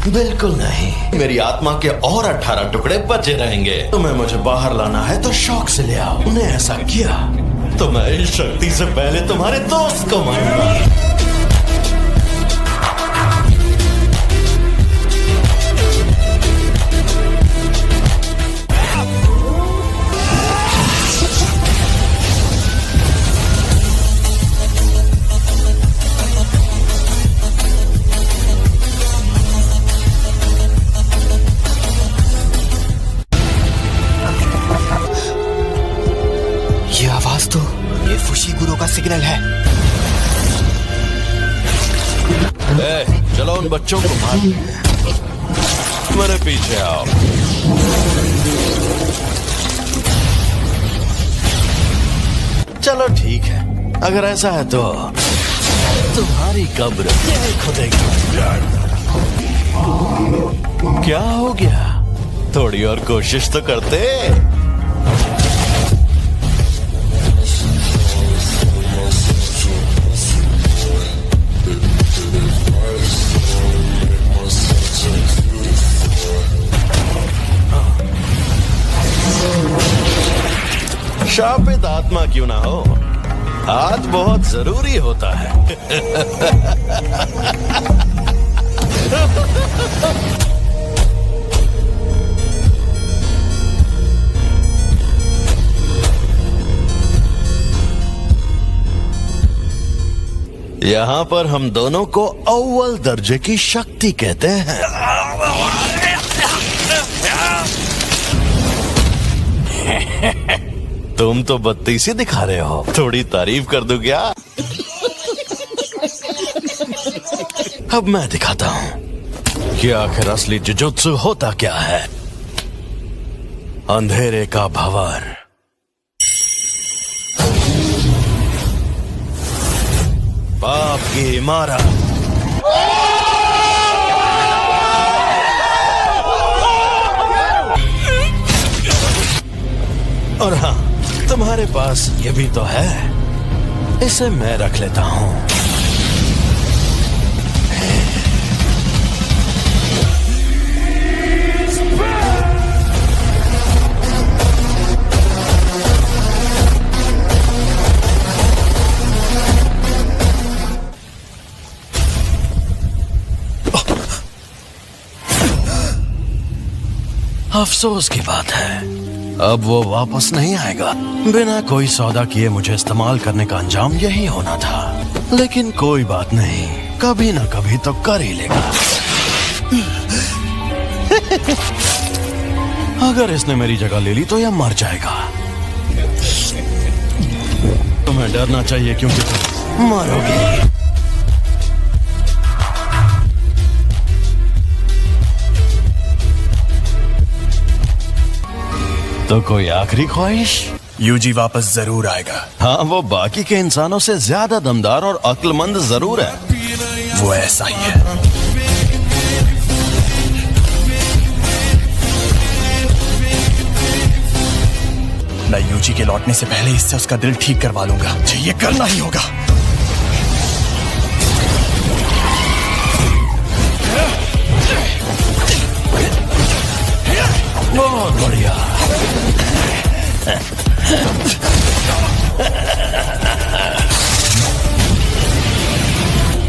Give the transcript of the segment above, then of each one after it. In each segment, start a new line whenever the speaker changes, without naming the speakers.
बिल्कुल नहीं, मेरी आत्मा के और 18 टुकड़े बचे रहेंगे। तुम्हें मुझे बाहर लाना है तो शौक से ले आओ। उन्हें ऐसा किया तो मैं इस शक्ति से पहले तुम्हारे दोस्त को मारूंगा।
ये फुशीगुरो का सिग्नल है।
चलो उन बच्चों को मार, मेरे पीछे आओ। चलो ठीक है, अगर ऐसा है तो तुम्हारी कब्र खुदेगी। क्या हो गया? थोड़ी और कोशिश तो करते। शापित आत्मा क्यों ना हो, हाथ बहुत जरूरी होता है। यहाँ पर हम दोनों को अव्वल दर्जे की शक्ति कहते हैं। तुम तो बत्तीसी दिखा रहे हो, थोड़ी तारीफ कर दूं क्या? अब मैं दिखाता हूं कि आखिर असली जुजुत्सु होता क्या है। अंधेरे का भंवर, पाप की इमारत, और हाँ, तुम्हारे पास ये भी तो है, इसे मैं रख लेता हूं। अफसोस की बात है, अब वो वापस नहीं आएगा। बिना कोई सौदा किए मुझे इस्तेमाल करने का अंजाम यही होना था, लेकिन कोई बात नहीं, कभी ना कभी तो कर ही लेगा। अगर इसने मेरी जगह ले ली तो यह मर जाएगा। तुम्हें डरना चाहिए क्योंकि तुम मरोगे। तो कोई आखिरी ख्वाहिश?
यूजी वापस जरूर आएगा।
हाँ, वो बाकी के इंसानों से ज्यादा दमदार और अक्लमंद जरूर है।
वो ऐसा ही है। मैं यूजी के लौटने से पहले इससे उसका दिल ठीक करवा लूंगा। मुझे ये करना ही होगा।
बहुत बढ़िया।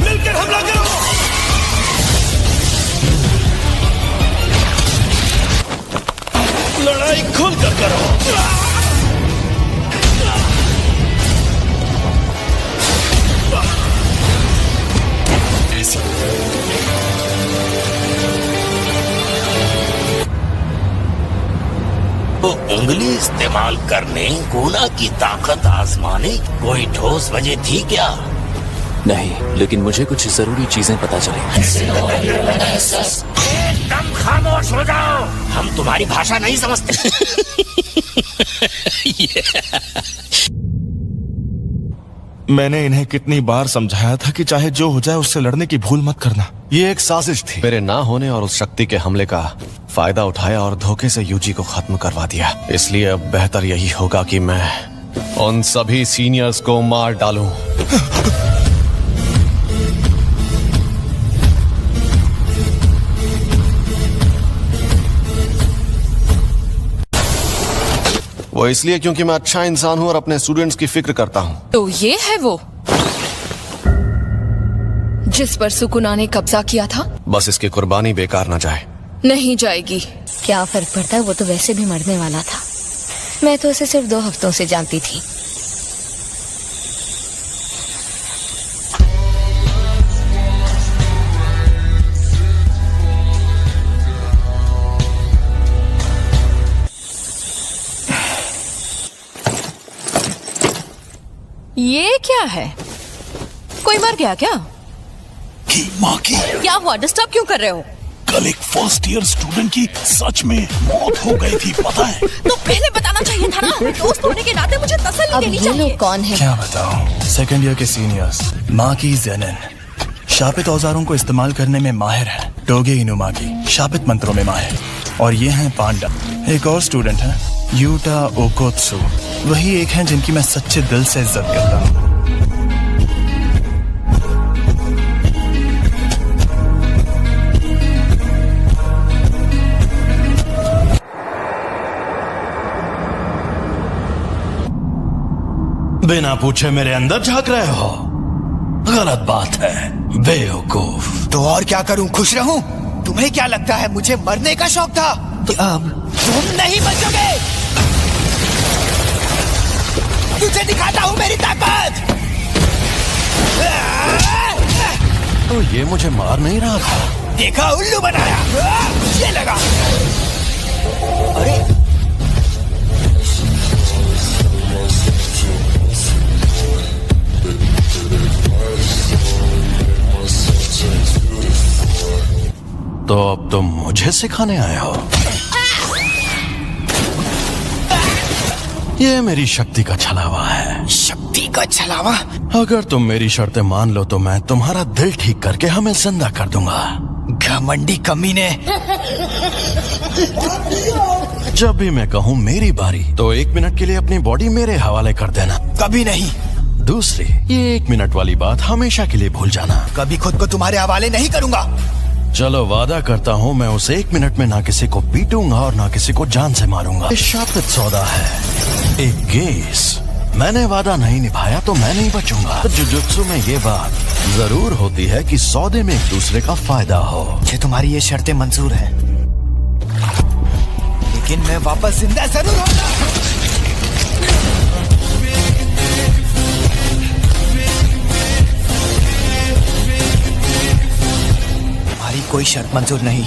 मिलकर हमला करो।
लड़ाई खुलकर करो।
तो उंगली इस्तेमाल करने, गुना की ताकत आजमाने कोई ठोस वजह थी क्या?
नहीं, लेकिन मुझे कुछ जरूरी चीजें पता चली।
एकदम खामोश हो जाओ, हम तुम्हारी भाषा नहीं समझते।
मैंने इन्हें कितनी बार समझाया था कि चाहे जो हो जाए उससे लड़ने की भूल मत करना।
ये एक साजिश थी।
मेरे ना होने और उस शक्ति के हमले का फायदा उठाया और धोखे से यूजी को खत्म करवा दिया। इसलिए अब बेहतर यही होगा कि मैं उन सभी सीनियर्स को मार डालूं। वो इसलिए क्योंकि मैं अच्छा इंसान हूँ और अपने स्टूडेंट्स की फिक्र करता हूँ।
तो ये है वो जिस पर सुकुना ने कब्जा किया था?
बस इसकी कुर्बानी बेकार ना जाए।
नहीं जाएगी।
क्या फर्क पड़ता है, वो तो वैसे भी मरने वाला था। मैं तो उसे सिर्फ 2 हफ्तों से जानती थी।
ये क्या है? कोई मर गया क्या?
माँ की
क्या हुआ? डिस्टर्ब क्यों कर रहे हो?
कल एक फर्स्ट ईयर स्टूडेंट की सच में मौत हो गई थी, पता है?
तो पहले बताना चाहिए था ना। दोस्त होने के नाते मुझे तसल्ली
अब
देनी
ये
चाहिए।
लोग कौन है?
क्या बताऊं? सेकंड ईयर के सीनियर्स माकी ज़ेनिन शापित औजारों को इस्तेमाल करने में माहिर है। डोगे इनुमाकी शापित मंत्रों में माहिर। और ये हैं पांडा। एक और स्टूडेंट है यूटा ओकोत्सु, वही एक हैं जिनकी मैं सच्चे दिल से इज्जत करता हूँ।
बिना पूछे मेरे अंदर झांक रहे हो, गलत बात है बेवकूफ।
तो और क्या करूं, खुश रहूं? तुम्हें क्या लगता है मुझे मरने का शौक था? तो अब तुम नहीं बचोगे। तुझे दिखाता हूं मेरी ताकत।
तो ये मुझे मार नहीं रहा था।
देखा, उल्लू बनाया। ये लगा। अरे
तो अब तुम मुझे सिखाने आए हो? ये मेरी शक्ति का छलावा है।
शक्ति का छलावा?
अगर तुम मेरी शर्तें मान लो तो मैं तुम्हारा दिल ठीक करके हमें जिंदा कर दूंगा।
घमंडी कमीने।
जब भी मैं कहूँ मेरी बारी, तो 1 मिनट के लिए अपनी बॉडी मेरे हवाले कर देना।
कभी नहीं।
दूसरी, ये 1 मिनट वाली बात हमेशा के लिए भूल जाना।
कभी खुद को तुम्हारे हवाले नहीं करूंगा।
चलो वादा करता हूँ मैं उसे 1 मिनट में ना किसी को पीटूंगा और ना किसी को जान से मारूंगा। ये शापित सौदा है, एक गेस। मैंने वादा नहीं निभाया तो मैं नहीं बचूंगा। जुजुत्सु में ये बात जरूर होती है कि सौदे में एक दूसरे का फायदा हो।
मुझे तुम्हारी ये शर्तें मंजूर है, लेकिन मैं वापस जिंदा जरूर होगा। कोई शर्त मंजूर नहीं।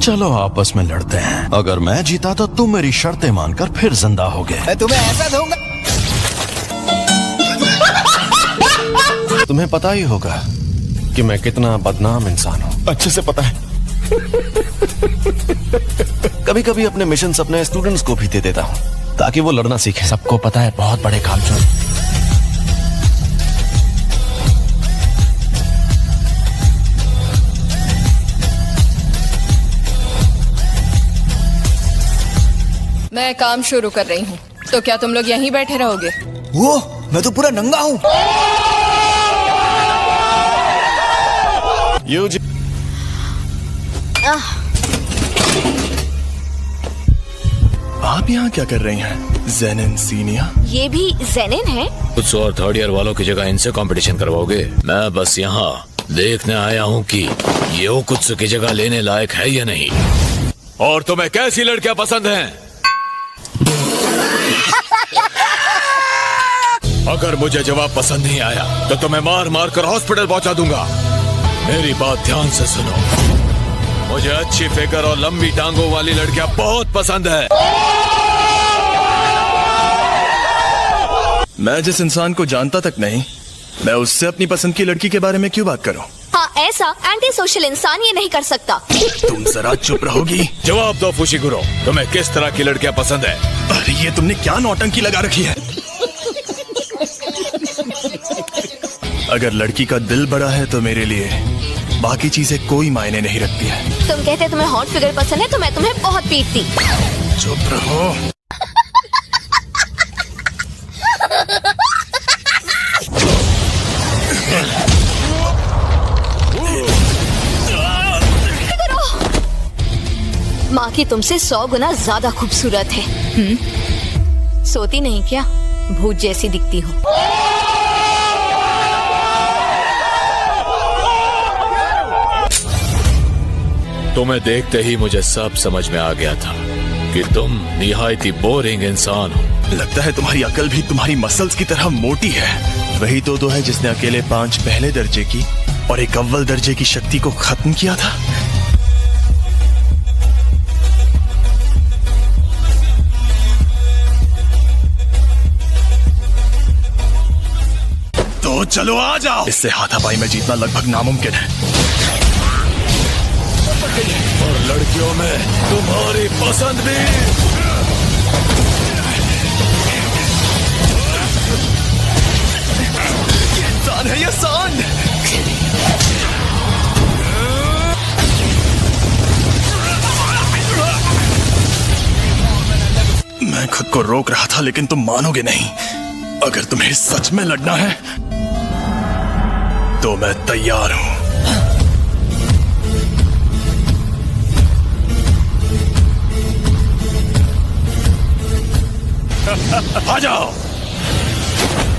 चलो आपस में लड़ते हैं। अगर मैं जीता तो तुम मेरी शर्तें मानकर फिर जिंदा होगे।
मैं तुम्हें ऐसा दूंगा।
तुम्हें पता ही होगा कि मैं कितना बदनाम इंसान हूँ।
अच्छे से पता है।
कभी कभी अपने मिशन अपने स्टूडेंट्स को भी दे देता हूँ ताकि वो लड़ना सीखे।
सबको पता है बहुत बड़े कामचोर।
मैं काम शुरू कर रही हूँ, तो क्या तुम लोग यहीं बैठे रहोगे?
वो मैं तो पूरा नंगा हूँ।
यूजी,
आप यहाँ क्या कर रही हैं, ज़ेनिन सीनिया?
ये भी ज़ेनिन है?
कुछ और 3rd ईयर वालों की जगह इनसे कंपटीशन करवाओगे? मैं बस यहाँ देखने आया हूँ कि ये ओकुत्सु की जगह लेने लायक है या नहीं। और तुम्हें कैसी लड़कियां पसंद हैं? अगर मुझे जवाब पसंद नहीं आया तो तुम्हें मार मार कर हॉस्पिटल पहुंचा दूंगा। मेरी बात ध्यान से सुनो, मुझे अच्छी फिगर और लंबी टांगों वाली लड़कियां बहुत पसंद है।
मैं जिस इंसान को जानता तक नहीं, मैं उससे अपनी पसंद की लड़की के बारे में क्यों बात करूं?
हाँ, ऐसा एंटी सोशल इंसान ये नहीं कर सकता।
तुम जरा चुप रहोगी?
जवाब दो फुशिगुरो, तुम्हें किस तरह की लड़कियां पसंद है?
अरे ये तुमने क्या नौटंकी लगा रखी है? अगर लड़की का दिल बड़ा है तो मेरे लिए बाकी चीजें कोई मायने नहीं रखती है।
तुम कहते तुम्हें हॉट फिगर पसंद है तो मैं तुम्हें बहुत पीटती।
चुप रहो।
माँ की तुमसे 100 गुना ज्यादा खूबसूरत है। सोती नहीं क्या? भूत जैसी दिखती हो।
तुम्हें देखते ही मुझे सब समझ में आ गया था कि तुम निहायत ही बोरिंग इंसान हो।
लगता है तुम्हारी अकल भी तुम्हारी मसल्स की तरह मोटी है। वही तो है जिसने अकेले 5 पहले दर्जे की और एक अव्वल दर्जे की शक्ति को खत्म किया था। तो चलो आ जाओ। इससे हाथापाई में जीतना लगभग नामुमकिन है।
और लड़कियों में तुम्हारी पसंद भी।
इंसान है ये सांड। मैं खुद को रोक रहा था लेकिन तुम मानोगे नहीं। अगर तुम्हें सच में लड़ना है तो मैं तैयार हूं।
आ जाओ।